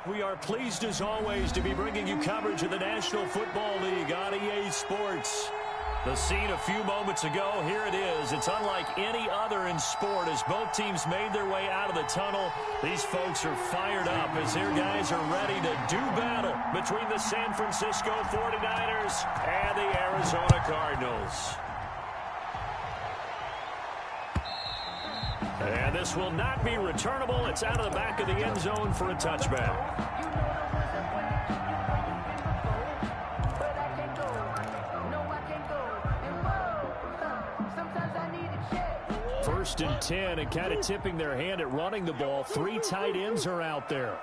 We are pleased as always to be bringing you coverage of the National Football League on EA Sports. The scene a few moments ago, here it is. It's unlike any other in sport as both teams made their way out of the tunnel. These folks are fired up as their guys are ready to do battle between the San Francisco 49ers and the Arizona Cardinals. And this will not be returnable. It's out of the back of the end zone for a touchback. First and 10, and kind of tipping their hand at running the ball. Three tight ends are out there.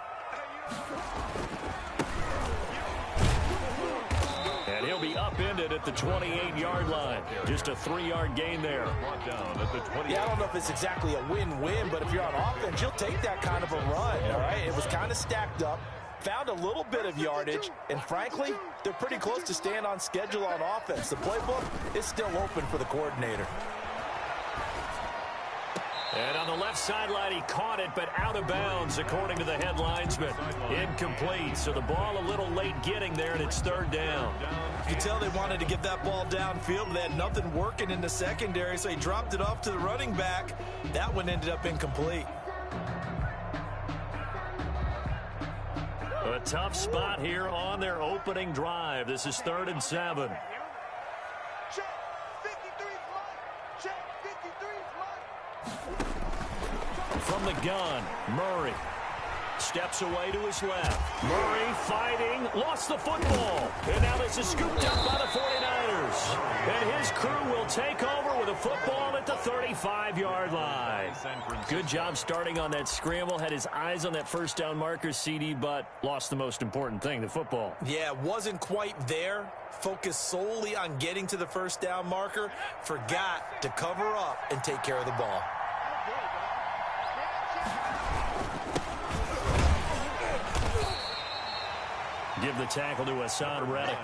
And he'll be upended at the 28-yard line. Just a 3-yard gain there. Yeah, I don't know if it's exactly a win-win, but if you're on offense, you'll take that kind of a run, all right? It was kind of stacked up, found a little bit of yardage, and frankly, they're pretty close to staying on schedule on offense. The playbook is still open for the coordinator. And on the left sideline, he caught it, but out of bounds, according to the head linesman. Incomplete, so the ball a little late getting there, and it's third down. You can tell they wanted to get that ball downfield, but they had nothing working in the secondary, so he dropped it off to the running back. That one ended up incomplete. A tough spot here on their opening drive. This is 3rd and 7. From the gun, Murray steps away to his left. Murray fighting, lost the football. And now this is scooped up by the 49ers. And his crew will take over with a football at the 35-yard line. Good job starting on that scramble. Had his eyes on that first down marker, CD, but lost the most important thing, the football. Yeah, wasn't quite there. Focused solely on getting to the first down marker. Forgot to cover up and take care of the ball. Give the tackle to Hassan Reddick.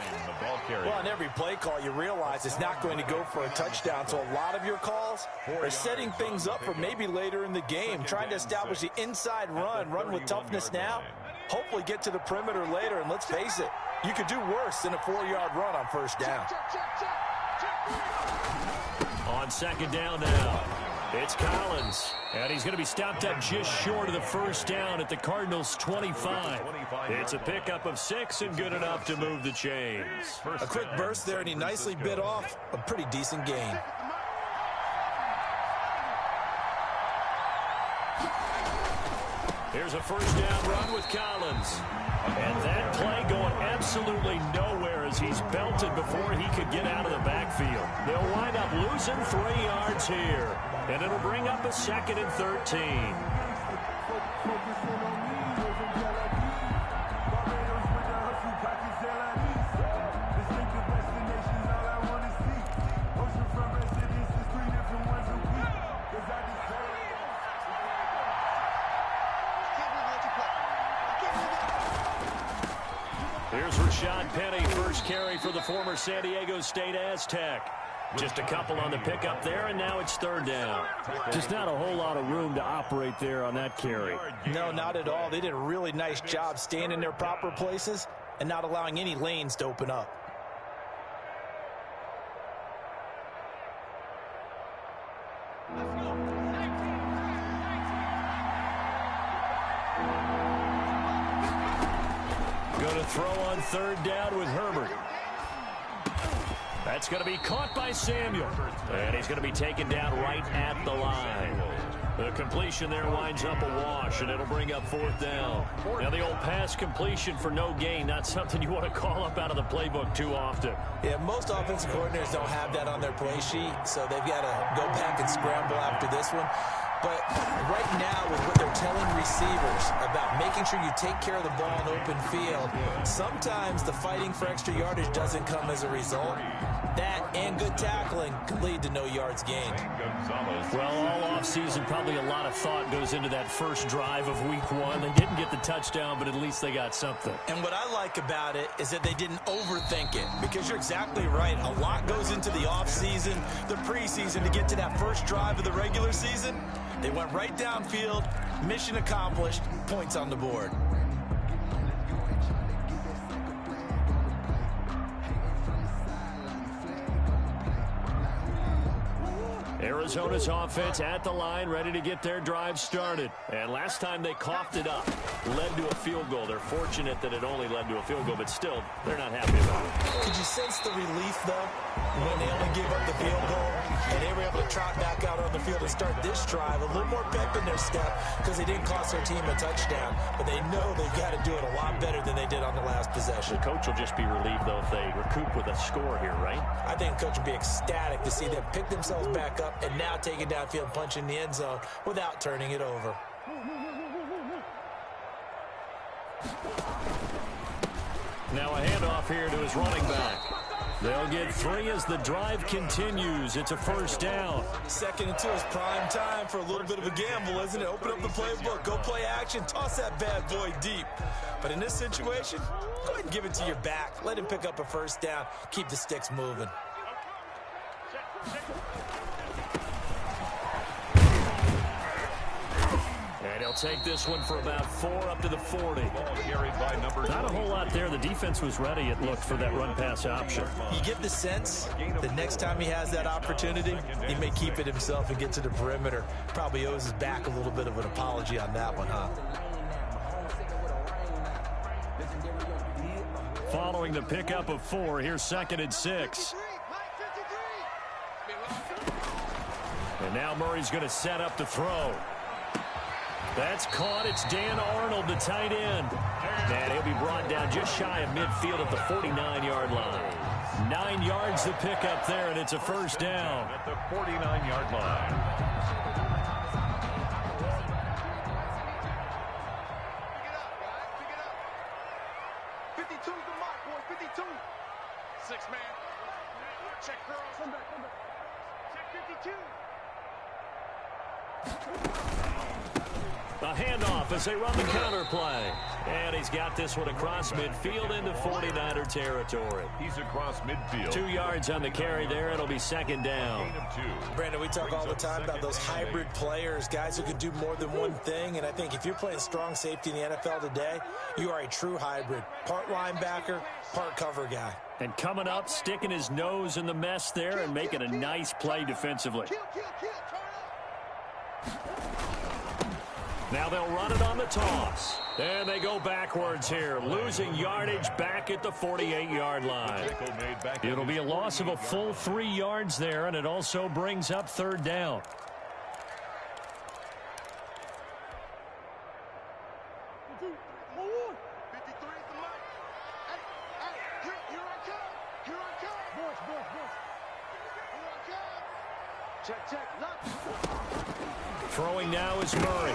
Well, on every play call, you realize it's not going to go for a touchdown. So a lot of your calls are setting things up for maybe later in the game, trying to establish the inside run with toughness now, hopefully get to the perimeter later. And let's face it, you could do worse than a 4-yard run on first down. On second down now, it's Collins. And he's going to be stopped up just short of the first down at the Cardinals' 25. It's a pickup of 6 and good enough to move the chains. A quick burst there, and he nicely bit off a pretty decent gain. Here's a first down run with Collins. And that play going absolutely nowhere as he's belted before he could get out of the backfield. They'll wind up losing 3 yards here. And it'll bring up a 2nd and 13. Here's Rashad Penny, first carry for the former San Diego State Aztec. Just a couple on the pickup there, and now it's 3rd down. Just not a whole lot of room to operate there on that carry. No, not at all. They did a really nice job staying in their proper places and not allowing any lanes to open up. Going to throw on 3rd down with Herbert. That's going to be caught by Samuel. And he's going to be taken down right at the line. The completion there winds up a wash, and it'll bring up 4th down. Now, the old pass completion for no gain, not something you want to call up out of the playbook too often. Yeah, most offensive coordinators don't have that on their play sheet, so they've got to go back and scramble after this one. But right now, with what they're telling receivers about making sure you take care of the ball in open field, sometimes the fighting for extra yardage doesn't come as a result. That and good tackling could lead to no yards gained. Well, all offseason, probably a lot of thought goes into that first drive of week 1. They didn't get the touchdown, but at least they got something. And what I like about it is that they didn't overthink it, because you're exactly right. A lot goes into the offseason, the preseason, to get to that first drive of the regular season. They went right downfield, mission accomplished, points on the board. Arizona's offense at the line, ready to get their drive started. And last time they coughed it up, led to a field goal. They're fortunate that it only led to a field goal, but still, they're not happy about it. Could you sense the relief, though, when they only gave up the field goal and they were able to trot back out on the field and start this drive? A little more pep in their step because they didn't cost their team a touchdown, but they know they've got to do it a lot better than they did on the last possession. The coach will just be relieved, though, if they recoup with a score here, right? I think the coach will be ecstatic to see them pick themselves back up and now take it downfield and punch in the end zone without turning it over. Now a handoff here to his running back. They'll get 3 as the drive continues. It's a first down. 2nd and 2 is prime time for a little bit of a gamble, isn't it? Open up the playbook, go play action, toss that bad boy deep. But in this situation, go ahead and give it to your back. Let him pick up a first down. Keep the sticks moving. And he'll take this one for about 4 up to the 40. Not a whole lot there. The defense was ready, it looked, for that run-pass option. You get the sense that next time he has that opportunity, he may keep it himself and get to the perimeter. Probably owes his back a little bit of an apology on that one, huh? Following the pickup of 4, here's 2nd and 6. And now Murray's going to set up to throw. That's caught. It's Dan Arnold, the tight end. And he'll be brought down just shy of midfield at the 49-yard line. 9 yards to pick up there, and it's a first down. At the 49-yard line. Pick it up, guys. Pick it up. 52's the mark, boys. 52. 6-man. Check girls. Come back. Check 52. A handoff as they run the counter play. And he's got this one across midfield into 49er territory. He's across midfield. 2 yards on the carry there. It'll be 2nd down. Brandon, we talk all the time about those hybrid players, guys who can do more than one thing. And I think if you're playing strong safety in the NFL today, you are a true hybrid. Part linebacker, part cover guy. And coming up, sticking his nose in the mess there and making a nice play defensively. Now they'll run it on the toss. And they go backwards here, losing yardage back at the 48-yard line. It'll be a loss of a full 3 yards there, and it also brings up 3rd down. Throwing now is Murray.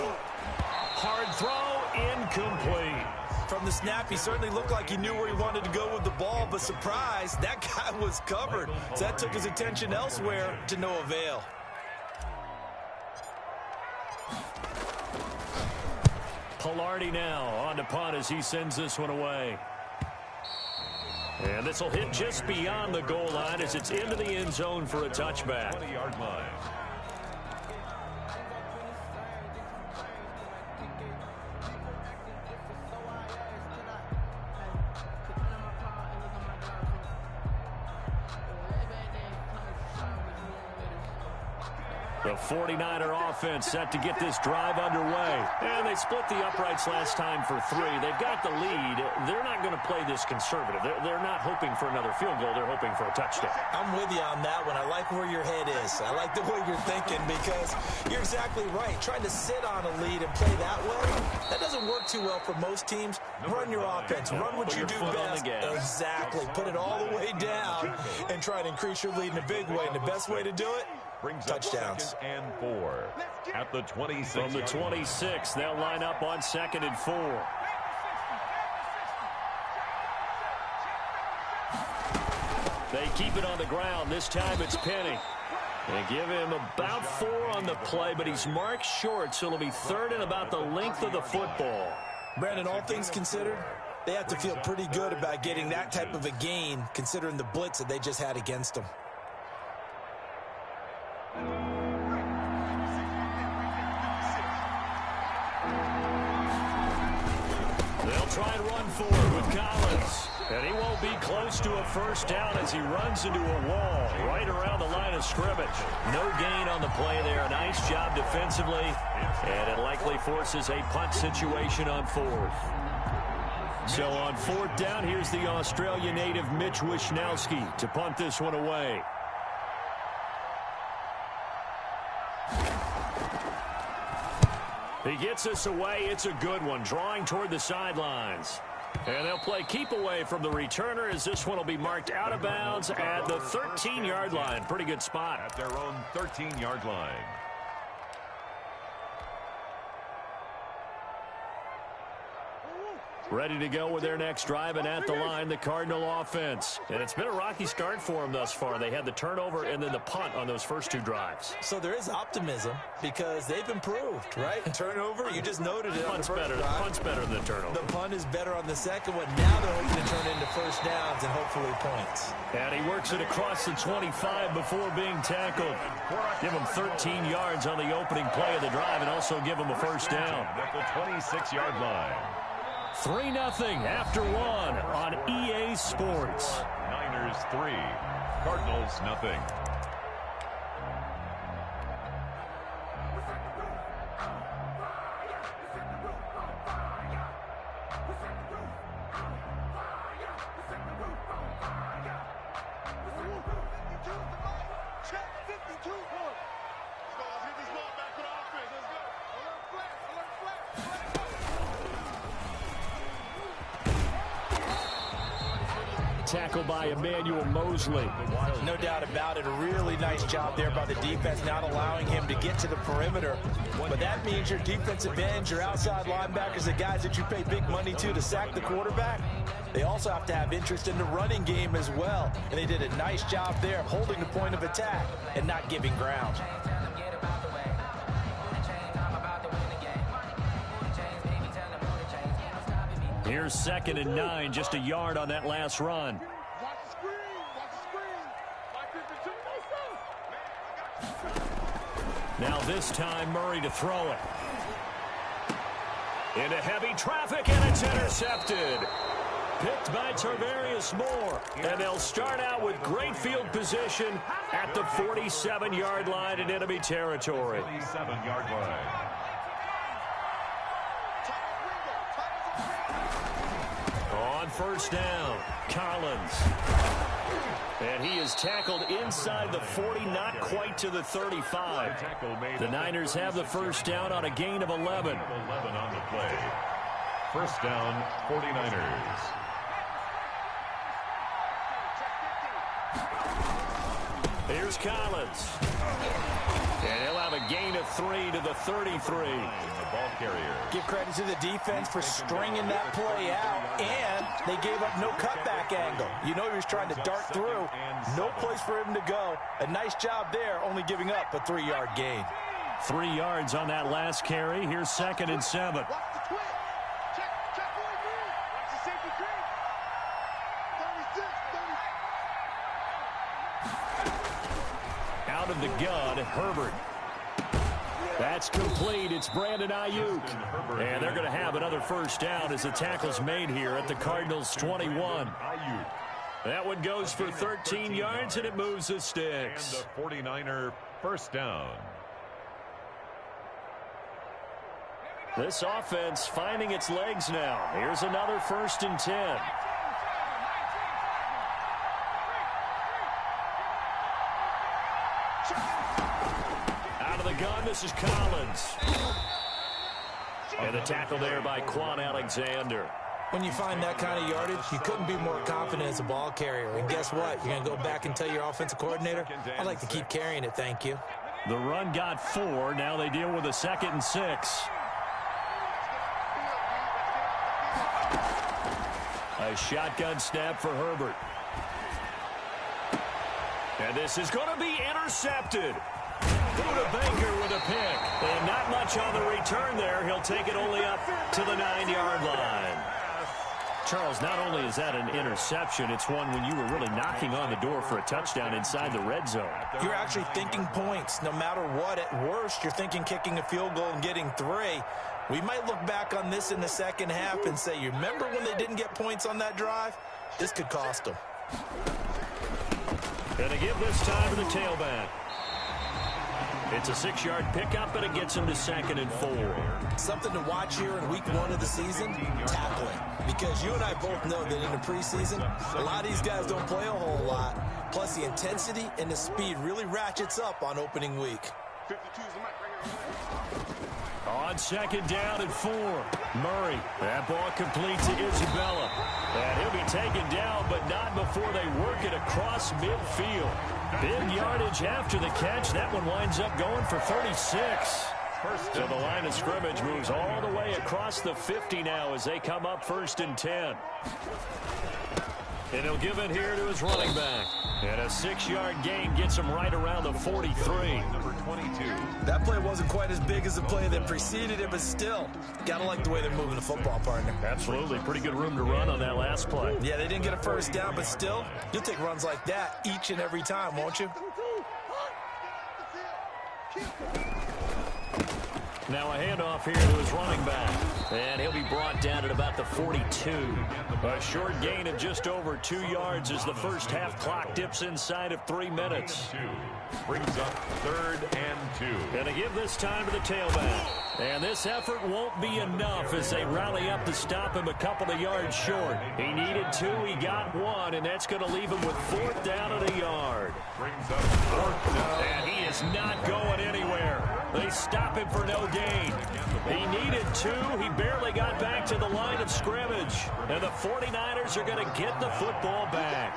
Hard throw, incomplete. From the snap, he certainly looked like he knew where he wanted to go with the ball, but surprise, that guy was covered. So that took his attention elsewhere to no avail. Pilardi now on to punt as he sends this one away. And this will hit just beyond the goal line as it's into the end zone for a touchback. 20-yard line. The 49er offense set to get this drive underway. And they split the uprights last time for 3. They've got the lead. They're not going to play this conservative. They're not hoping for another field goal. They're hoping for a touchdown. I'm with you on that one. I like where your head is. I like the way you're thinking because you're exactly right. Trying to sit on a lead and play that way, that doesn't work too well for most teams. Run your offense. Run what you do best. Exactly. Put it all the way down and try to increase your lead in a big way. And the best way to do it, brings touchdowns. Up 2nd and 4 at the 26. From the 26, they'll line up on 2nd and 4. They keep it on the ground. This time it's Penny. They give him about 4 on the play, but he's marked short, so it'll be 3rd and about the length of the football. Brandon, all things considered, they have to feel pretty good about getting that type of a gain, considering the blitz that they just had against them. They'll try and run forward with Collins. And he won't be close to a first down as he runs into a wall right around the line of scrimmage. No gain on the play there. Nice job defensively. And it likely forces a punt situation on fourth. So on fourth down, here's the Australia native Mitch Wishnowsky to punt this one away. He gets us away. It's a good one, drawing toward the sidelines. And they'll play keep away from the returner as this one will be marked out of bounds at the 13-yard line. Pretty good spot. At their own 13-yard line. Ready to go with their next drive, and at the line, the Cardinal offense. And it's been a rocky start for them thus far. They had the turnover and then the punt on those first two drives. So there is optimism because they've improved, right? Turnover, you just noted it. Punt's better. The punt's better than the turnover. The punt is better on the second one. Now they're hoping to turn into first downs and hopefully points. And he works it across the 25 before being tackled. Give him 13 yards on the opening play of the drive and also give him a first down. At the 26-yard line. 3-0 after one on EA Sports. Niners 3, Cardinals nothing. Tackled by Emmanuel Mosley. No doubt about it. A really nice job there by the defense, not allowing him to get to the perimeter. But that means your defensive ends, your outside linebackers, the guys that you pay big money to sack the quarterback, they also have to have interest in the running game as well. And they did a nice job there of holding the point of attack and not giving ground. Here's 2nd and 9, just a yard on that last run. Now this time Murray to throw it. Into heavy traffic, and it's intercepted. Picked by Tarvarius Moore. And they'll start out with great field position at the 47-yard line in enemy territory. 47-yard line. On first down, Collins. And he is tackled inside the 40, not quite to the 35. The Niners have the first down on a gain of 11. 11 on the play. First down, 49ers. Here's Collins. And he'll have a gain of 3 to the 33. The ball carrier. Give credit to the defense for stringing that play out, and they gave up no cutback angle. You know he was trying to dart through. No place for him to go. A nice job there, only giving up a 3-yard gain. 3 yards on that last carry. Here's 2nd and 7. Out of the gun, Herbert. That's complete. It's Brandon Ayuk. And they're going to have another first down as the tackle's made here at the Cardinals' 21. That one goes for 13 yards, and it moves the sticks. And the 49er first down. This offense finding its legs now. Here's another 1st and 10. Out of the gun, this is Collins. And the tackle there by Quan Alexander. When you find that kind of yardage, you couldn't be more confident as a ball carrier. And guess what? You're going to go back and tell your offensive coordinator, I'd like to keep carrying it, thank you. The run got 4. Now they deal with a 2nd and 6. A shotgun snap for Herbert. And this is going to be intercepted. Buda Baker with a pick. And not much on the return there. He'll take it only up to the 9-yard line. Charles, not only is that an interception, it's one when you were really knocking on the door for a touchdown inside the red zone. You're actually thinking points. No matter what, at worst, you're thinking kicking a field goal and getting 3. We might look back on this in the second half and say, you remember when they didn't get points on that drive? This could cost them. Gonna give this time to the tailback. It's a 6-yard pickup, and it gets him to 2nd and 4. Something to watch here in week 1 of the season, tackling. Because you and I both know that in the preseason, a lot of these guys don't play a whole lot. Plus, the intensity and the speed really ratchets up on opening week. 52's the mic right here. On 2nd down and 4. Murray. That ball complete to Isabella. And he'll be taken down, but not before they work it across midfield. Big yardage after the catch. That one winds up going for 36. So the line of scrimmage moves all the way across the 50 now as they come up 1st and 10. And he'll give it here to his running back. And a 6-yard gain gets him right around the 43. Number 22. That play wasn't quite as big as the play that preceded it, but still, gotta like the way they're moving the football, partner. Absolutely. Pretty good room to run on that last play. Yeah, they didn't get a first down, but still, you'll take runs like that each and every time, won't you? Now a handoff here to his running back. And he'll be brought down at about the 42. A short gain of just over 2 yards as the first half clock dips inside of 3 minutes. Brings up 3rd and 2. Going to give this time to the tailback. And this effort won't be enough as they rally up to stop him a couple of yards short. He needed 2, he got 1, and that's going to leave him with 4th down at a yard. Brings up 4th down. And he is not going anywhere. They stop him for no gain. He needed 2. He barely got back to the line of scrimmage. And the 49ers are going to get the football back.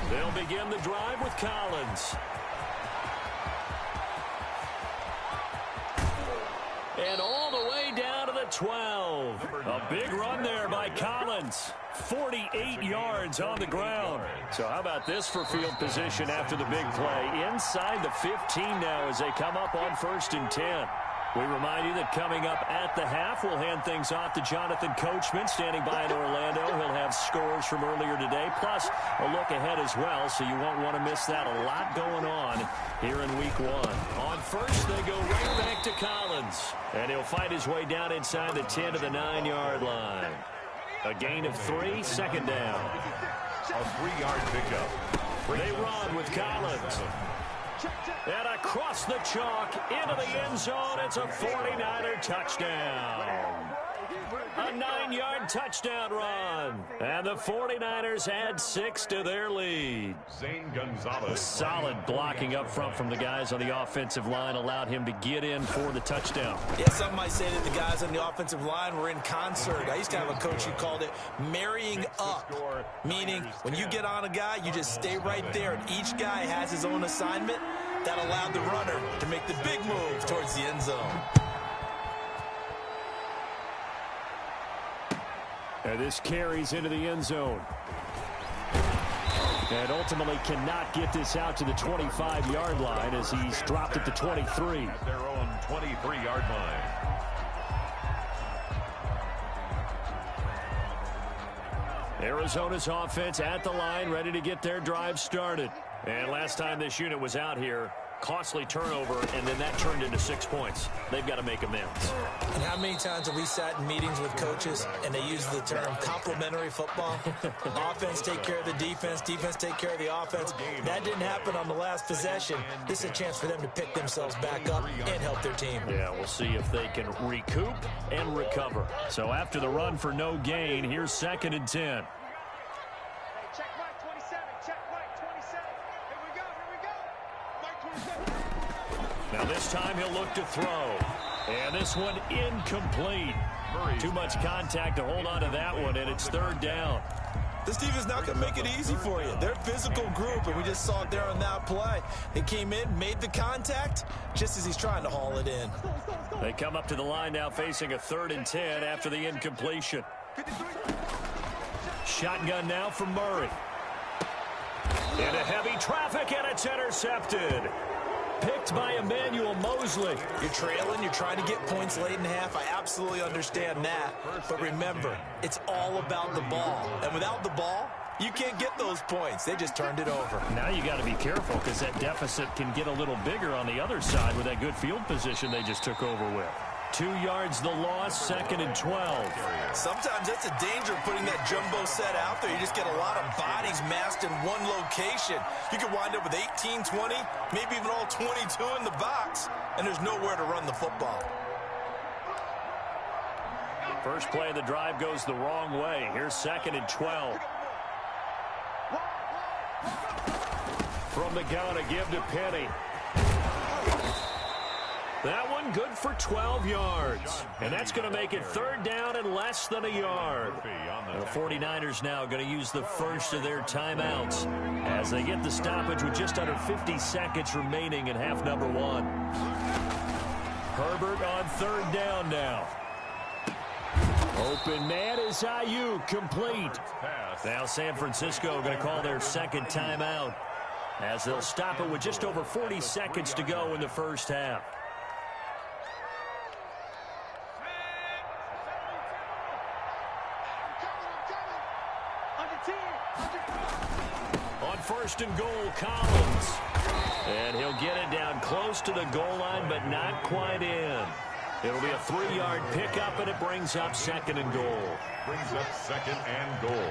They'll begin the drive with Collins. And all the way down to the 12. A big run there by Collins. 48 yards on the ground. So how about this for field position after the big play? Inside the 15 now as they come up on 1st and 10. We remind you that coming up at the half, we'll hand things off to Jonathan Coachman, standing by in Orlando. He'll have scores from earlier today, plus a look ahead as well, so you won't want to miss that. A lot going on here in week 1. On 1st, they go right back to Collins, and he'll fight his way down inside the 10 to the 9-yard line. A gain of 3, 2nd down. A 3-yard pickup. They run with Collins. And across the chalk into the end zone. It's a 49er touchdown. A 9-yard touchdown run. And the 49ers add 6 to their lead. Zane Gonzalez. Solid blocking up front from the guys on the offensive line allowed him to get in for the touchdown. Yeah, some might say that the guys on the offensive line were in concert. I used to have a coach who called it marrying up, meaning when you get on a guy, you just stay right there, and each guy has his own assignment. That allowed the runner to make the big move towards the end zone. And this carries into the end zone. And ultimately cannot get this out to the 25-yard line as he's dropped at the 23. At their own 23-yard line. Arizona's offense at the line, ready to get their drive started. And last time this unit was out here, costly turnover, and then that turned into 6 points. They've got to make amends. And how many times have we sat in meetings with coaches and they use the term complementary football? Offense take care of the defense, defense take care of the offense. That didn't happen on the last possession. This is a chance for them to pick themselves back up and help their team. Yeah, we'll see if they can recoup and recover. So after the run for no gain, here's 2nd and 10. Now this time he'll look to throw. And this one incomplete. Too much contact to hold on to that one, and it's 3rd down. This defense not going to make it easy for you. They're a physical group, and we just saw it there on that play. They came in, made the contact, just as he's trying to haul it in. They come up to the line now facing a 3rd and 10 after the incompletion. Shotgun now from Murray. Into heavy traffic, and it's intercepted. Picked by Emmanuel Mosley. You're trailing, you're trying to get points late in half. I absolutely understand that. But remember, it's all about the ball. And without the ball, you can't get those points. They just turned it over. Now you got to be careful because that deficit can get a little bigger on the other side with that good field position they just took over with. 2 yards the loss, 2nd and 12. Sometimes that's the danger of putting that jumbo set out there. You just get a lot of bodies massed in one location. You could wind up with 18, 20, maybe even all 22 in the box, and there's nowhere to run the football. First play of the drive goes the wrong way. Here's 2nd and 12. From the gun, a give to Penny. That one good for 12 yards. And that's going to make it 3rd down and less than a yard. And the 49ers now going to use the first of their timeouts as they get the stoppage with just under 50 seconds remaining in half number 1. Herbert on 3rd down now. Open man is Ayuk, complete. Now San Francisco going to call their 2nd timeout as they'll stop it with just over 40 seconds to go in the first half. On 1st and goal, Collins. And he'll get it down close to the goal line, but not quite in. It'll be a 3-yard pickup, and it brings up 2nd and goal. Brings up 2nd and goal.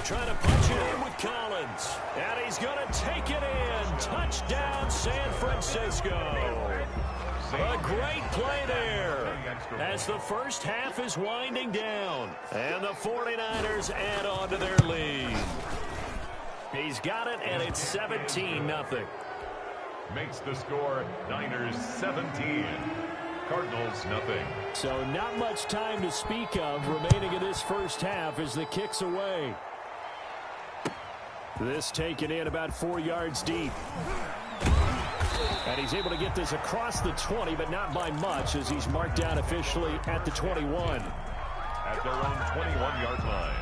Trying to punch it in with Collins. And he's going to take it in. Touchdown, San Francisco. A great play there as the first half is winding down. And the 49ers add on to their lead. He's got it, and it's 17-0. Makes the score Niners 17. Cardinals nothing. So not much time to speak of remaining in this first half as the kick's away. This taken in about 4 yards deep. And he's able to get this across the 20, but not by much as he's marked down officially at the 21. At their own 21-yard line.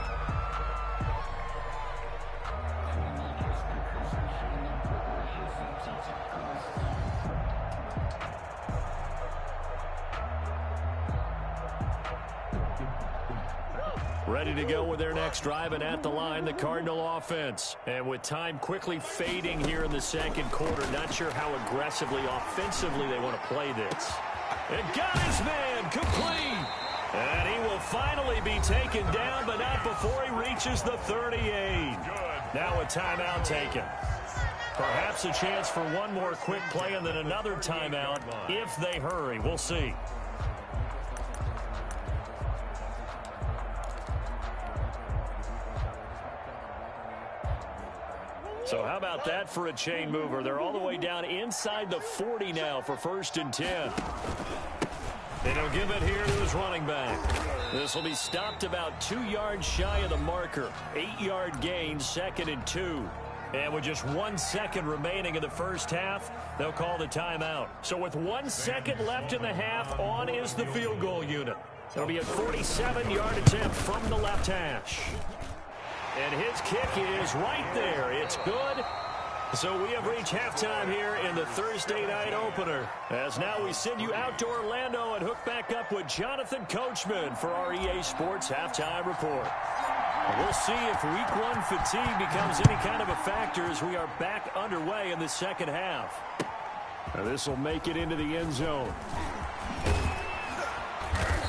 Ready to go with their next drive, and at the line, the Cardinal offense. And with time quickly fading here in the 2nd quarter, not sure how aggressively, offensively they want to play this. And got his man, complete. And he will finally be taken down, but not before he reaches the 38. Now a timeout taken. Perhaps a chance for one more quick play and then another timeout if they hurry. We'll see. So how about that for a chain mover? They're all the way down inside the 40 now for 1st and 10. And he'll give it here to his running back. This will be stopped about 2 yards shy of the marker. 8-yard gain, 2nd and 2. And with just 1 second remaining in the first half, they'll call the timeout. So with 1 second left in the half, on is the field goal unit. It'll be a 47-yard attempt from the left hash. And his kick is right there. It's good. So we have reached halftime here in the Thursday night opener. As now we send you out to Orlando and hook back up with Jonathan Coachman for our EA Sports Halftime Report. We'll see if Week 1 fatigue becomes any kind of a factor as we are back underway in the second half. Now this will make it into the end zone.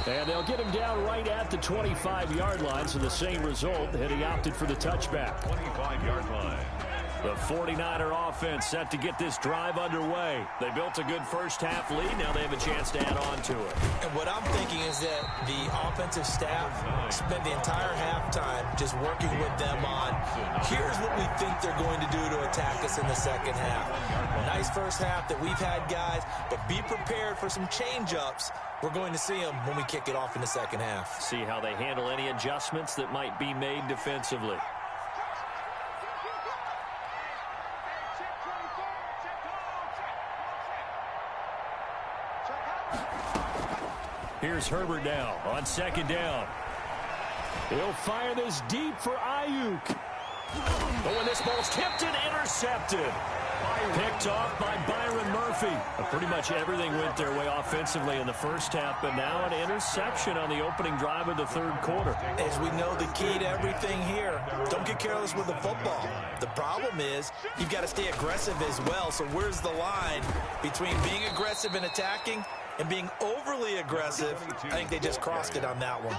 And they'll get him down right at the 25-yard line, so the same result, and he opted for the touchback. 25-yard line. The 49er offense set to get this drive underway. They built a good first-half lead. Now they have a chance to add on to it. And what I'm thinking is that the offensive staff spent the entire halftime just working with them on, here's what we think they're going to do to attack us in the second half. Nice first half that we've had, guys, but be prepared for some change-ups. We're going to see them when we kick it off in the second half. See how they handle any adjustments that might be made defensively. Here's Herbert now on 2nd down. He'll fire this deep for Ayuk. But when this ball's tipped and intercepted. Picked off by Byron Murphy. Pretty much everything went their way offensively in the first half, but now an interception on the opening drive of the third quarter. As we know, the key to everything here, don't get careless with the football. The problem is you've got to stay aggressive as well. So where's the line between being aggressive and attacking and being overly aggressive? I think they just crossed it on that one.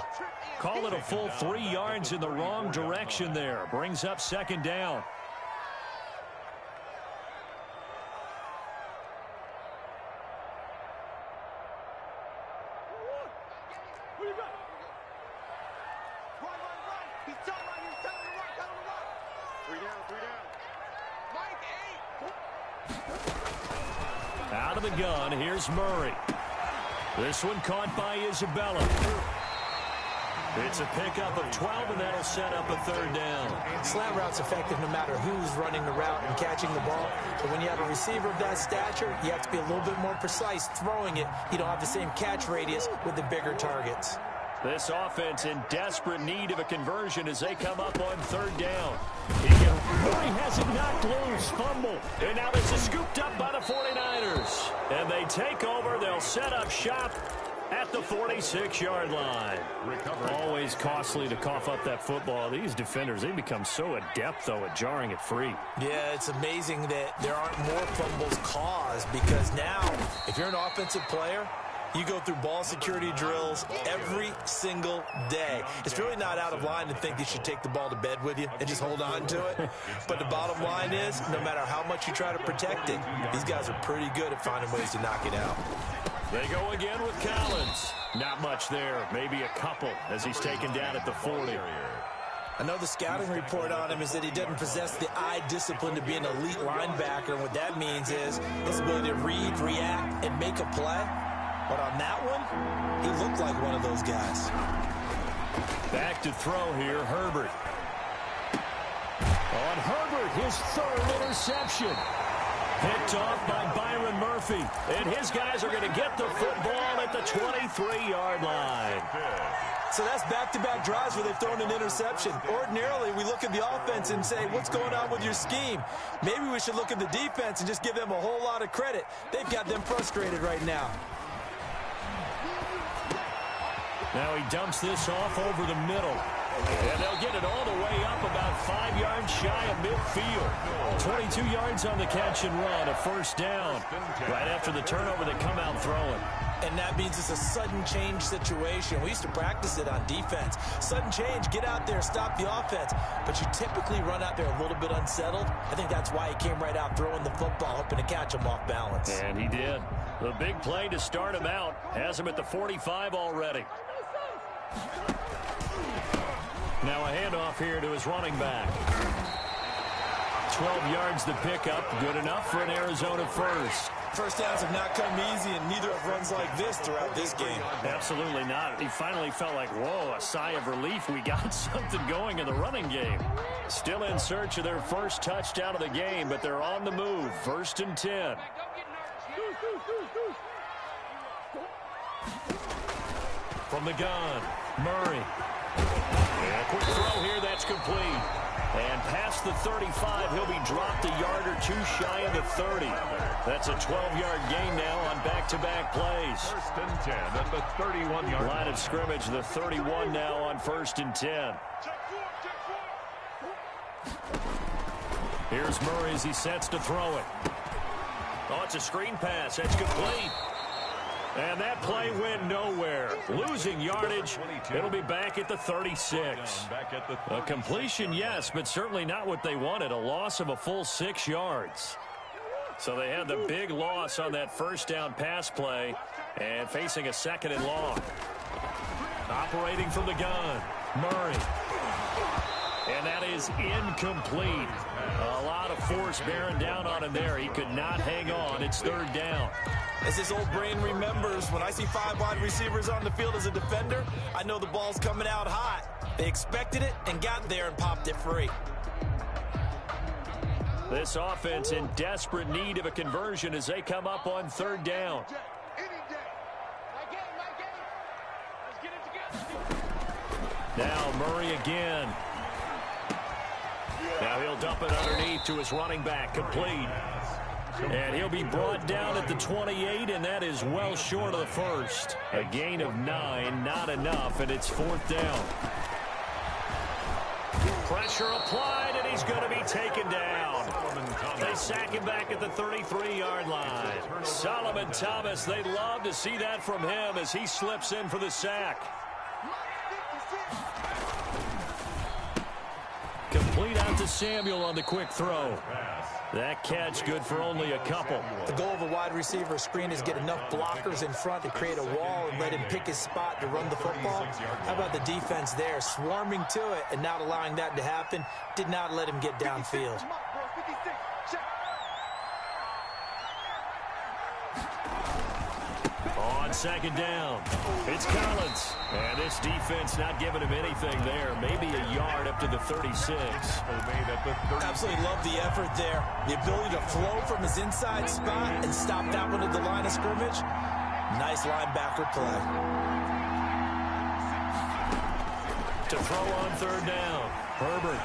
Call it a full 3 yards in the wrong direction there. Brings up second down. Out of the gun, here's Murray. This one caught by Isabella. It's a pickup of 12, and that'll set up a third down. Slant route's effective no matter who's running the route and catching the ball. But when you have a receiver of that stature, you have to be a little bit more precise throwing it. You don't have the same catch radius with the bigger targets. This offense in desperate need of a conversion as they come up on third down. Murray has it knocked loose. Fumble. And now this is scooped up by the 49ers. And they take over. They'll set up shop at the 46-yard line. Always costly to cough up that football. These defenders, they become so adept, though, at jarring it free. Yeah, it's amazing that there aren't more fumbles caused because now, if you're an offensive player, you go through ball security drills every single day. It's really not out of line to think you should take the ball to bed with you and just hold on to it. But the bottom line is, no matter how much you try to protect it, these guys are pretty good at finding ways to knock it out. They go again with Collins. Not much there. Maybe a couple as he's taken down at the 40. I know the scouting report on him is that he doesn't possess the eye discipline to be an elite linebacker. And what that means is his ability to read, react, and make a play. But on that one, he looked like one of those guys. Back to throw here, Herbert. On Herbert, his third interception. Picked off by Byron Murphy. And his guys are going to get the football at the 23-yard line. So that's back-to-back drives where they've thrown an interception. Ordinarily, we look at the offense and say, what's going on with your scheme? Maybe we should look at the defense and just give them a whole lot of credit. They've got them frustrated right now. Now he dumps this off over the middle. And they'll get it all the way up about 5 yards shy of midfield. 22 yards on the catch and run, a first down. Right after the turnover, they come out throwing. And that means it's a sudden change situation. We used to practice it on defense. Sudden change, get out there, stop the offense. But you typically run out there a little bit unsettled. I think that's why he came right out throwing the football, hoping to catch him off balance. And he did. The big play to start him out has him at the 45 already. Now a handoff here to his running back. 12 yards the pickup. Good enough for an Arizona first. First downs have not come easy, and neither have runs like this throughout this game. Absolutely not. He finally felt like, whoa, a sigh of relief. We got something going in the running game. Still in search of their first touchdown of the game, but they're on the move. 1st and 10. From the gun, Murray. And a quick throw here, that's complete. And past the 35, he'll be dropped a yard or two shy of the 30. That's a 12-yard gain now on back-to-back plays. 1st and 10 at the 31-yard line of scrimmage, the 31 now on 1st and 10. Here's Murray as he sets to throw it. Oh, it's a screen pass. That's complete. And that play went nowhere. Losing yardage. It'll be back at the 36. A completion, yes, but certainly not what they wanted. A loss of a full 6 yards. So they had the big loss on that first down pass play and facing a 2nd and long. Operating from the gun, Murray. And that is incomplete. A lot of force bearing down on him there. He could not hang on. It's 3rd down. As his old brain remembers, when I see 5 wide receivers on the field as a defender, I know the ball's coming out hot. They expected it and got there and popped it free. This offense in desperate need of a conversion as they come up on 3rd down. Now Murray again. Now he'll dump it underneath to his running back, complete. And he'll be brought down at the 28, and that is well short of the first. A gain of 9, not enough, and it's 4th down. Pressure applied, and he's going to be taken down. They sack him back at the 33-yard line. Solomon Thomas, they love to see that from him as he slips in for the sack. Complete out to Samuel on the quick throw. That catch good for only a couple. The goal of a wide receiver screen is get enough blockers in front to create a wall and let him pick his spot to run the football. How about the defense there, swarming to it and not allowing that to happen? Did not let him get downfield. On second down, it's Collins. And this defense not giving him anything there. Maybe a yard up to the 36. Absolutely love the effort there. The ability to flow from his inside spot and stop that one at the line of scrimmage. Nice linebacker play. To throw on third down, Herbert.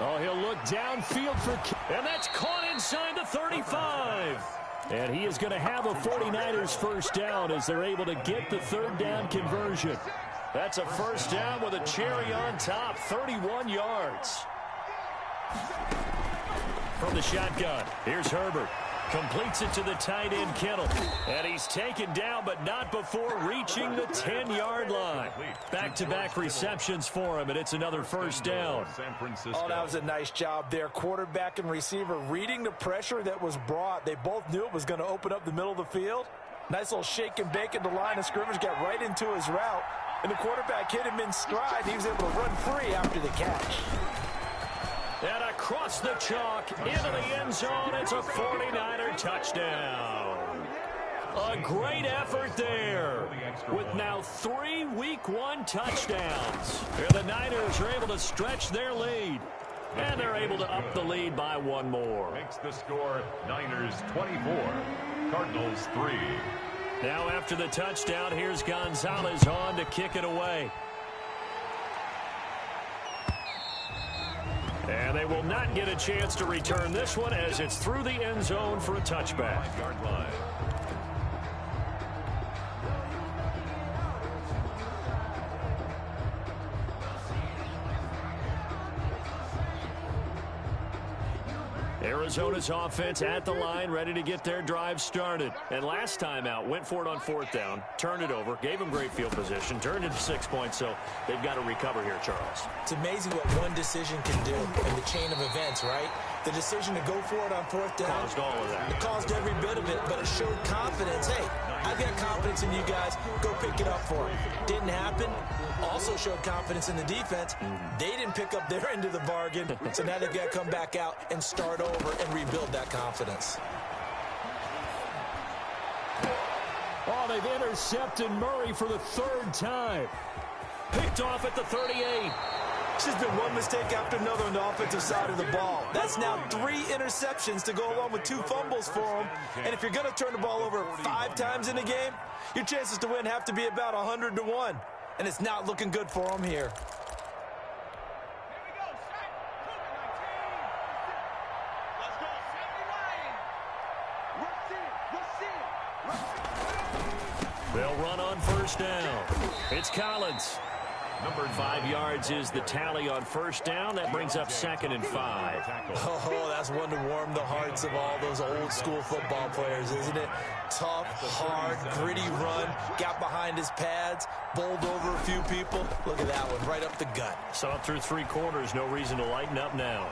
Oh, he'll look downfield for... And that's caught inside the 35. And he is going to have a 49ers first down as they're able to get the third down conversion. That's a first down with a cherry on top, 31 yards. From the shotgun, here's Herbert. Completes it to the tight end, Kittle. And he's taken down, but not before reaching the 10-yard line. Back-to-back receptions for him, and it's another first down. Oh, that was a nice job there. Quarterback and receiver reading the pressure that was brought. They both knew it was going to open up the middle of the field. Nice little shake and bake at the line of scrimmage, got right into his route. And the quarterback hit him in stride. He was able to run free after the catch. And across the chalk, into the end zone, it's a 49er touchdown. A great effort there, with now 3 Week 1 touchdowns. And the Niners are able to stretch their lead, and they're able to up the lead by one more. Makes the score Niners 24, Cardinals 3. Now after the touchdown, here's Gonzalez on to kick it away. And they will not get a chance to return this one as it's through the end zone for a touchback. 5-yard line. Arizona's offense at the line, ready to get their drive started. And last time out, went for it on fourth down, turned it over, gave them great field position, turned it to 6 points, so they've got to recover here, Charles. It's amazing what one decision can do in the chain of events, right? The decision to go for it on fourth down. Caused all of that. It caused every bit of it, but it showed confidence. Hey, I've got confidence in you guys. Go pick it up for him. Didn't happen. Also showed confidence in the defense. They didn't pick up their end of the bargain, so now they've got to come back out and start over and rebuild that confidence. Oh, they've intercepted Murray for the third time. Picked off at the 38. It's just been one mistake after another on the offensive side of the ball. That's now 3 interceptions to go along with 2 fumbles for him. And if you're going to turn the ball over 5 times in a game, your chances to win have to be about 100 to 1. And it's not looking good for him here. They'll run on first down. It's Collins. Number 5 yards is the tally on first down. That brings up 2nd and 5. Oh, that's one to warm the hearts of all those old school football players, isn't it? Tough, hard, gritty run. Got behind his pads, bowled over a few people. Look at that one, right up the gut. Saw through 3 quarters, no reason to lighten up now.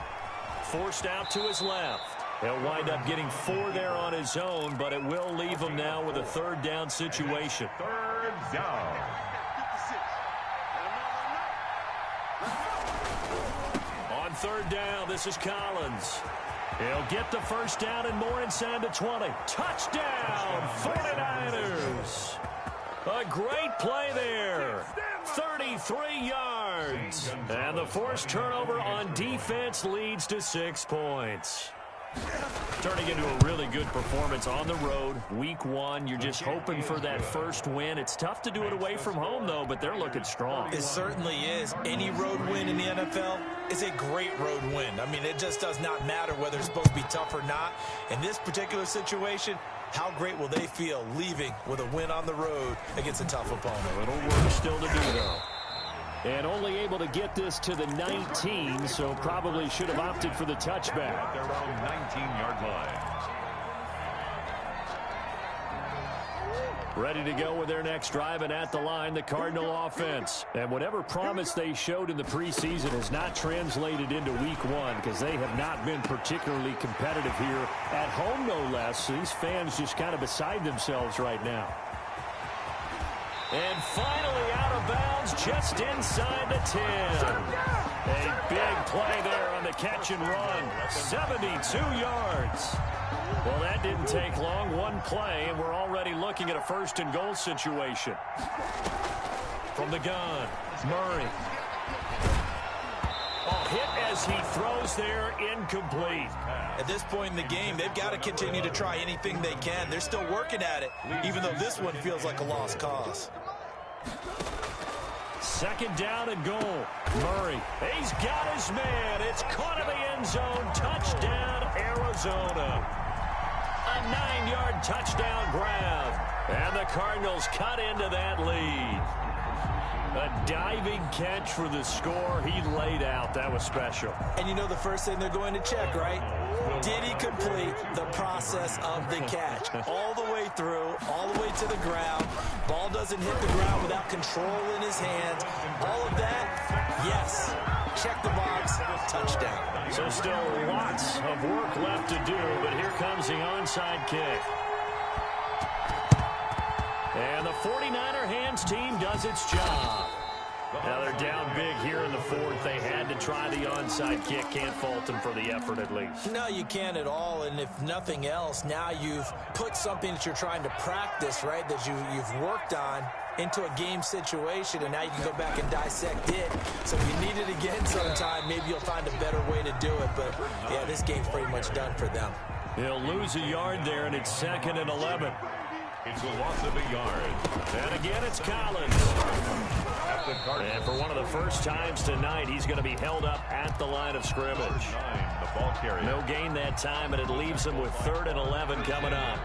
Forced out to his left. He'll wind up getting 4 there on his own, but it will leave him now with a third down situation. Third down. On third down, this is Collins. He'll get the first down and more inside the 20. Touchdown, 49ers. A great play there. 33 yards. And the forced turnover on defense leads to 6 points. Turning into a really good performance on the road. Week 1, you're just hoping for that first win. It's tough to do it away from home, though, but they're looking strong. It certainly is. Any road win in the NFL is a great road win. I mean, it just does not matter whether it's supposed to be tough or not. In this particular situation, how great will they feel leaving with a win on the road against a tough opponent? A little work still to do, though. And only able to get this to the 19, so probably should have opted for the touchback. At their own 19-yard line. Ready to go with their next drive, and at the line, the Cardinal offense. And whatever promise they showed in the preseason has not translated into week one because they have not been particularly competitive here at home, no less. These fans just kind of beside themselves right now. And finally out of bounds just inside the 10. A big play there on the catch and run. 72 yards. Well, that didn't take long. One play, and we're already looking at a first-and-goal situation. From the gun, Murray. Hit as he throws there, incomplete. At this point in the game, they've got to continue to try anything they can. They're still working at it, even though this one feels like a lost cause. Second down and goal. Murray, he's got his man. It's caught in the end zone. Touchdown, Arizona. A 9-yard touchdown grab. And the Cardinals cut into that lead. A diving catch for the score. He laid out. That was special. And you know the first thing they're going to check, right? Did he complete the process of the catch? All the way through, all the way to the ground. Ball doesn't hit the ground without control in his hands. All of that, yes. Check the box, touchdown. So still lots of work left to do, but here comes the onside kick. And the 49er hands team does its job. Now they're down big here in the fourth. They had to try the onside kick. Can't fault them for the effort at least. No, you can't at all. And if nothing else, now you've put something that you're trying to practice, right, that you've worked on into a game situation, and now you can go back and dissect it. So if you need it again sometime, maybe you'll find a better way to do it. But, yeah, this game's pretty much done for them. They'll lose a yard there, and it's 2nd and 11. It's a loss of a yard. And again, it's Collins. And for one of the first times tonight, he's going to be held up at the line of scrimmage. The ball carrier. No gain that time, and it leaves him with 3rd and 11 coming up.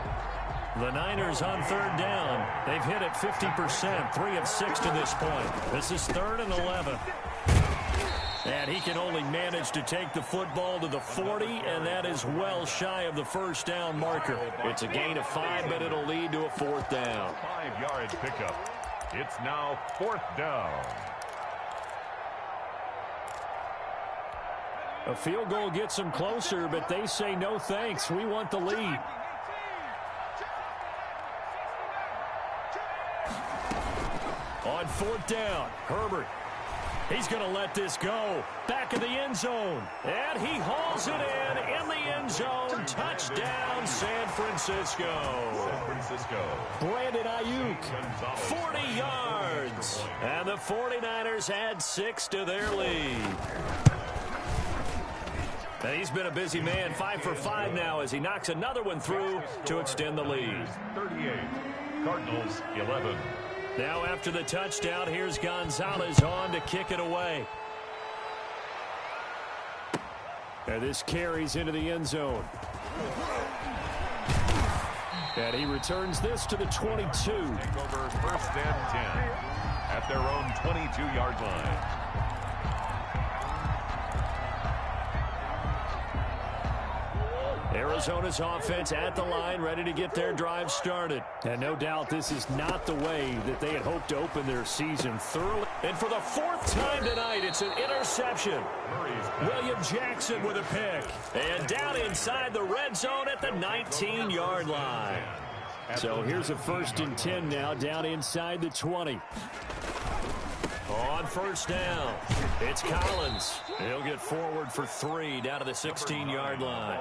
The Niners on 3rd down. They've hit it 50%, 3 of 6 to this point. This is 3rd and 11. And he can only manage to take the football to the 40, and that is well shy of the first down marker. It's a gain of 5, but it'll lead to a 4th down. 5-yard pickup. It's now 4th down. A field goal gets them closer, but they say no thanks. We want the lead. On 4th down, Herbert. He's going to let this go. Back of the end zone. And he hauls it in the end zone. Touchdown, San Francisco. San Francisco. Brandon Ayuk, 40 yards. And the 49ers add 6 to their lead. And he's been a busy man, 5 for 5 now as he knocks another one through to extend the lead. 38. Cardinals 11. Now after the touchdown, here's Gonzalez on to kick it away. And this carries into the end zone. And he returns this to the 22. Take over 1st and 10 at their own 22-yard line. Arizona's offense at the line, ready to get their drive started. And no doubt this is not the way that they had hoped to open their season thoroughly. And for the 4th time tonight, it's an interception. William Jackson with a pick. And down inside the red zone at the 19-yard line. So here's a 1st and 10 now, down inside the 20. On 1st down, it's Collins. He'll get forward for 3 down to the 16-yard line.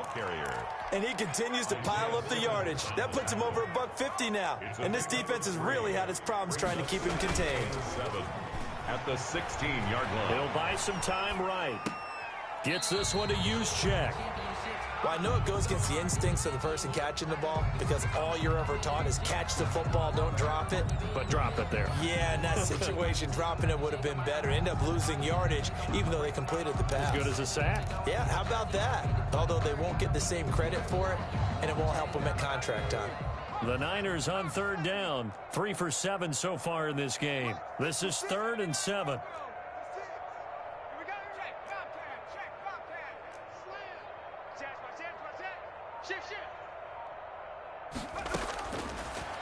And he continues to pile up the yardage. That puts him over $150 now. And this defense has really had its problems trying to keep him contained. 7 at the 16-yard line. He'll buy some time right. Gets this one to use check. Well, I know it goes against the instincts of the person catching the ball because all you're ever taught is catch the football, don't drop it. But drop it there. Yeah, in that situation, dropping it would have been better. End up losing yardage, even though they completed the pass. As good as a sack. Yeah, how about that? Although they won't get the same credit for it, and it won't help them at contract time. The Niners on 3rd down. 3 for 7 so far in this game. This is 3rd and 7.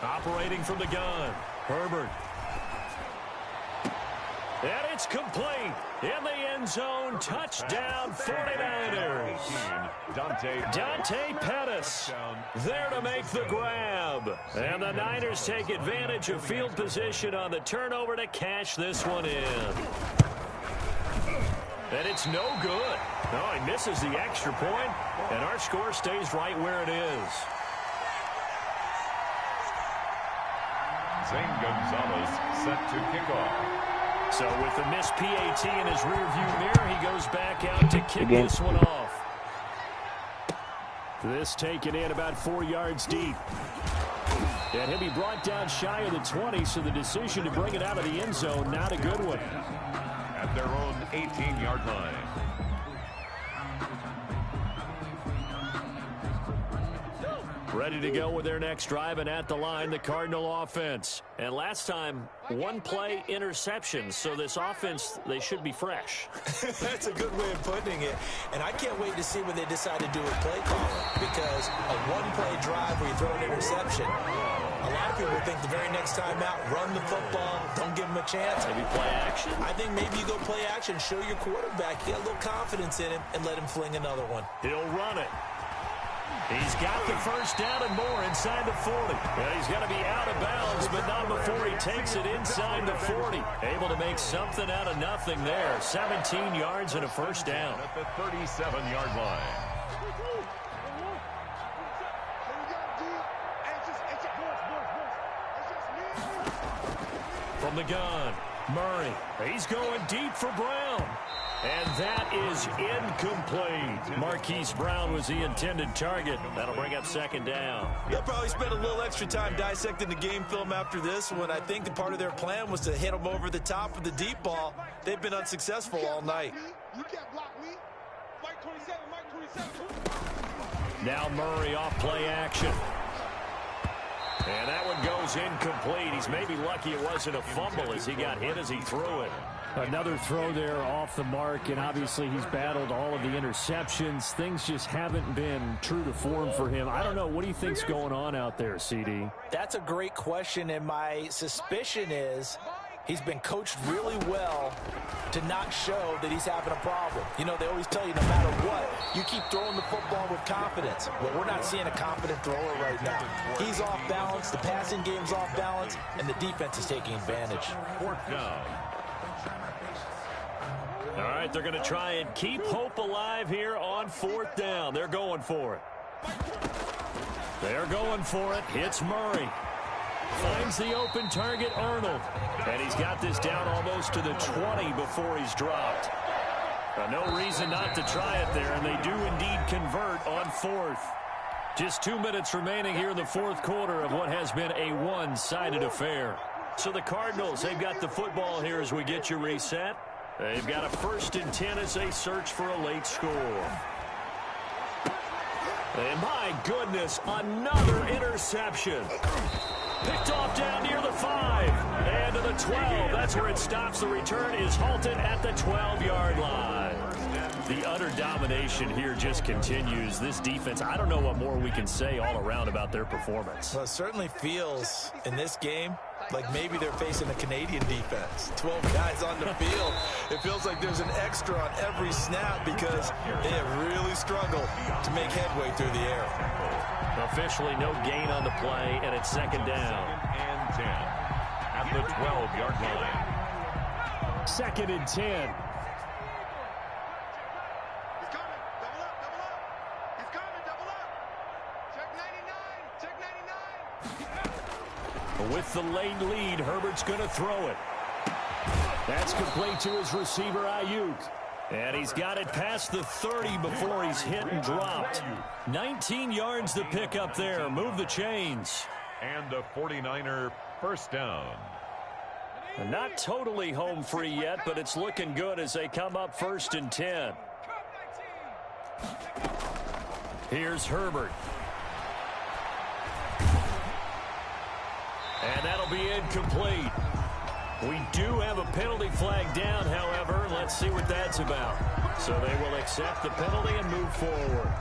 Operating from the gun, Herbert. And it's complete. In the end zone, touchdown 49ers. Dante Pettis there to make the grab. And the Niners take advantage of field position on the turnover to cash this one in. And it's no good. No, he misses the extra point, and our score stays right where it is. Zane Gonzalez set to kick off. So with the missed PAT in his rearview mirror, he goes back out to kick this one off. This taken in about 4 yards deep. And he'll be brought down shy of the 20, so the decision to bring it out of the end zone, not a good one. At their own 18-yard line. Ready to go with their next drive, and at the line, the Cardinal offense. And last time, one play interception, so this offense, they should be fresh. That's a good way of putting it. And I can't wait to see what they decide to do with play calling, because a one-play drive where you throw an interception, a lot of people think the very next time out, run the football, don't give them a chance. Maybe play action? I think maybe you go play action, show your quarterback, get a little confidence in him, and let him fling another one. He'll run it. He's got the first down and more inside the 40. Well, he's got to be out of bounds, but not before he takes it inside the 40. Able to make something out of nothing there. 17 yards and a first down. At the 37-yard line. From the gun, Murray. He's going deep for Brown. And that is incomplete. Marquise Brown was the intended target. That'll bring up second down. They'll probably spend a little extra time dissecting the game film after this one. I think the part of their plan was to hit them over the top with the deep ball. They've been unsuccessful all night. You can't block me. Mike 27, Mike 27. Now Murray off play action. And that one goes incomplete. He's maybe lucky it wasn't a fumble as he got hit as he threw it. Another throw there off the mark, and obviously he's battled all of the interceptions. Things just haven't been true to form for him. I don't know. What do you think's going on out there, CD? That's a great question, and my suspicion is he's been coached really well to not show that he's having a problem. You know, they always tell you no matter what, you keep throwing the football with confidence. Well, we're not seeing a confident thrower right now. He's off balance, the passing game's off balance, and the defense is taking advantage. Fourth down. All right, they're going to try and keep hope alive here on fourth down. They're going for it. They're going for it. It's Murray. Finds the open target, Arnold. And he's got this down almost to the 20 before he's dropped. No reason not to try it there, and they do indeed convert on fourth. Just 2 minutes remaining here in the fourth quarter of what has been a one-sided affair. So the Cardinals, they've got the football here as we get you reset. They've got a 1st and 10 as they search for a late score. And my goodness, another interception. Picked off down near the 5 and to the 12. That's where it stops. The return is halted at the 12-yard line. The utter domination here just continues. This defense, I don't know what more we can say all around about their performance. Well, it certainly feels in this game like maybe they're facing a Canadian defense. 12 guys on the field. It feels like there's an extra on every snap because they have really struggled to make headway through the air. Officially no gain on the play, and it's second down. And 10 at the 12-yard line. 2nd and 10. He's coming. Double up, double up. He's coming, double up. Check 99, check 99. With the late lead, Herbert's going to throw it. That's complete to his receiver, Ayuk. And he's got it past the 30 before he's hit and dropped. 19 yards to pick up there. Move the chains. And a 49er first down. Not totally home free yet, but it's looking good as they come up 1st and 10. Here's Herbert. And that'll be incomplete. We do have a penalty flag down, however. Let's see what that's about. So they will accept the penalty and move forward.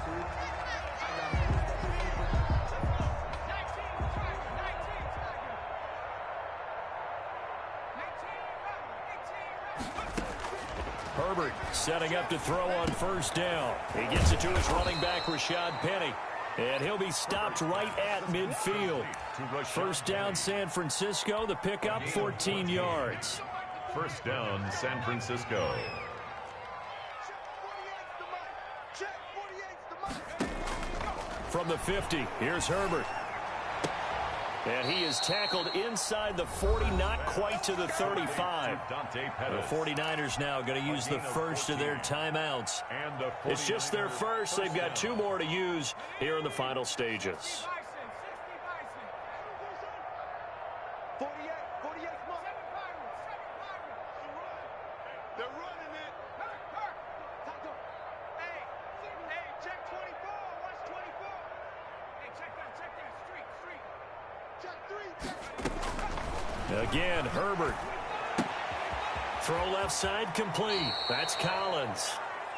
setting up to throw on first down. He gets it to his running back, Rashad Penny. And he'll be stopped right at midfield. First down, San Francisco. The pickup, 14 yards. First down, San Francisco. From the 50, here's Herbert. And he is tackled inside the 40, not quite to the 35. The 49ers now going to use the first of their timeouts. It's just their first. They've got 2 more to use here in the final stages. Again, Herbert. Throw left side complete. That's Collins.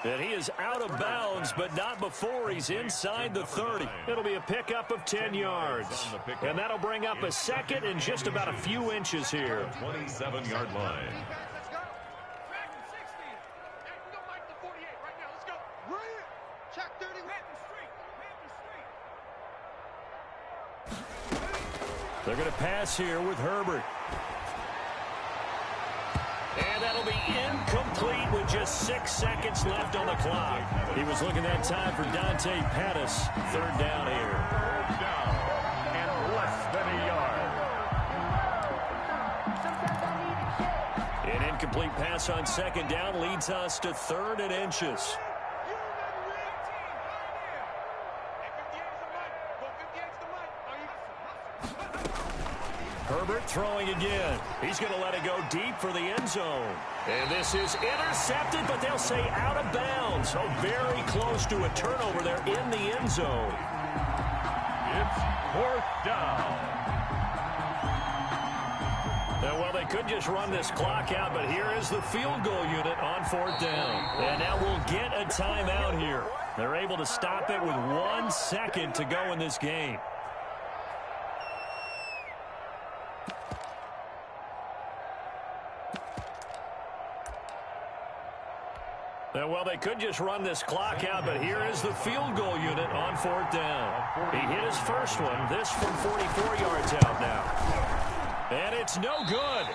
And he is out of bounds, but not before he's inside the 30. It'll be a pickup of 10 yards. And that'll bring up a second and just about a few inches here. 27-yard line. They're going to pass here with Herbert. And that'll be incomplete with just 6 seconds left on the clock. He was looking that time for Dante Pettis. Third down here. Third down and less than a yard. An incomplete pass on second down leads us to 3rd and inches. Herbert throwing again. He's going to let it go deep for the end zone. And this is intercepted, but they'll say out of bounds. So very close to a turnover there in the end zone. It's 4th down. Now, well, they could just run this clock out, but here is the field goal unit on 4th down. And now we'll get a timeout here. They're able to stop it with 1 second to go in this game. Well, they could just run this clock out, but here is the field goal unit on 4th down. He hit his first one. This from 44 yards out now. And it's no good.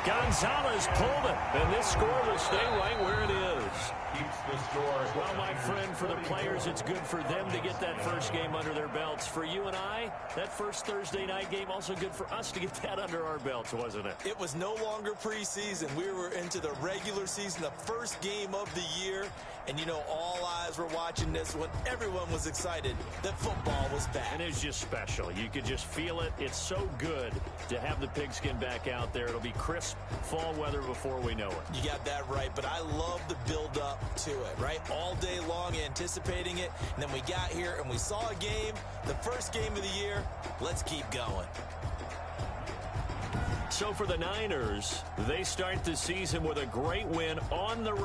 Gonzalez pulled it, and this score will stay right where it is. Keeps the score. Well, my friend, for the players, it's good for them to get that first game under their belts. For you and I, that first Thursday night game, also good for us to get that under our belts, wasn't it? It was no longer preseason. We were into the regular season, the first game of the year. And, you know, all eyes were watching this one. Everyone was excited that football was back. And it's just special. You could just feel it. It's so good to have the pigskin back out there. It'll be crisp fall weather before we know it. You got that right, but I love the build-up to it, right? All day long anticipating it, and then we got here and we saw a game, the first game of the year. Let's keep going. So for the Niners, they start the season with a great win on the road.